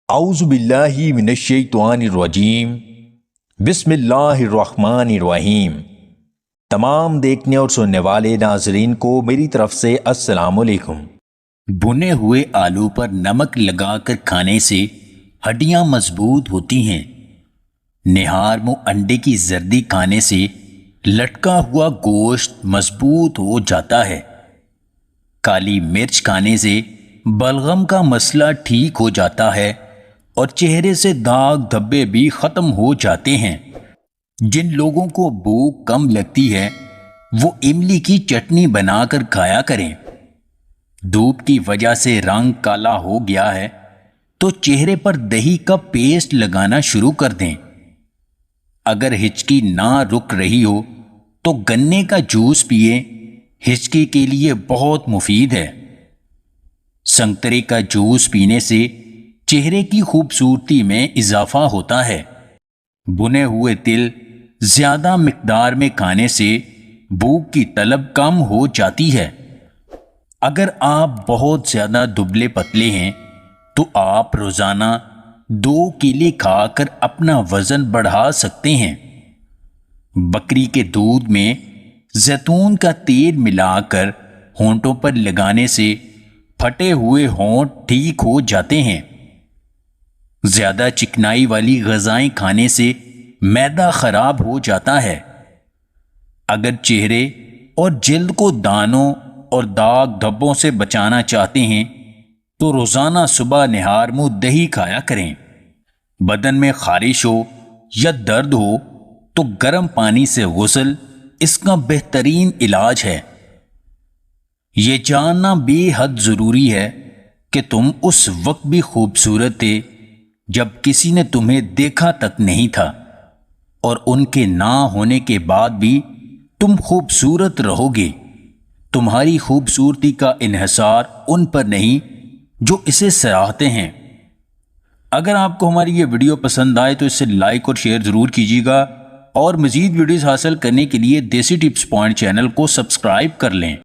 اعوذ باللہ من الشیطان الرجیم بسم اللہ الرحمن الرحیم۔ تمام دیکھنے اور سننے والے ناظرین کو میری طرف سے السلام علیکم۔ بھنے ہوئے آلو پر نمک لگا کر کھانے سے ہڈیاں مضبوط ہوتی ہیں۔ نہار منہ انڈے کی زردی کھانے سے لٹکا ہوا گوشت مضبوط ہو جاتا ہے۔ کالی مرچ کھانے سے بلغم کا مسئلہ ٹھیک ہو جاتا ہے اور چہرے سے داغ دھبے بھی ختم ہو جاتے ہیں۔ جن لوگوں کو بھوک کم لگتی ہے وہ املی کی چٹنی بنا کر کھایا کریں۔ دھوپ کی وجہ سے رنگ کالا ہو گیا ہے تو چہرے پر دہی کا پیسٹ لگانا شروع کر دیں۔ اگر ہچکی نہ رک رہی ہو تو گنے کا جوس پیئیں، ہچکی کے لیے بہت مفید ہے۔ سنگترے کا جوس پینے سے چہرے کی خوبصورتی میں اضافہ ہوتا ہے۔ بھنے ہوئے تل زیادہ مقدار میں کھانے سے بھوک کی طلب کم ہو جاتی ہے۔ اگر آپ بہت زیادہ دبلے پتلے ہیں تو آپ روزانہ 2 کیلے کھا کر اپنا وزن بڑھا سکتے ہیں۔ بکری کے دودھ میں زیتون کا تیل ملا کر ہونٹوں پر لگانے سے پھٹے ہوئے ہونٹ ٹھیک ہو جاتے ہیں۔ زیادہ چکنائی والی غذائیں کھانے سے معدہ خراب ہو جاتا ہے۔ اگر چہرے اور جلد کو دانوں اور داغ دھبوں سے بچانا چاہتے ہیں تو روزانہ صبح نہار منہ دہی کھایا کریں۔ بدن میں خارش ہو یا درد ہو تو گرم پانی سے غسل اس کا بہترین علاج ہے۔ یہ جاننا بے حد ضروری ہے کہ تم اس وقت بھی خوبصورت تھے جب کسی نے تمہیں دیکھا تک نہیں تھا، اور ان کے نہ ہونے کے بعد بھی تم خوبصورت رہو گے۔ تمہاری خوبصورتی کا انحصار ان پر نہیں جو اسے سراہتے ہیں۔ اگر آپ کو ہماری یہ ویڈیو پسند آئے تو اسے لائک اور شیئر ضرور کیجیے گا، اور مزید ویڈیوز حاصل کرنے کے لیے دیسی ٹپس پوائنٹ چینل کو سبسکرائب کر لیں۔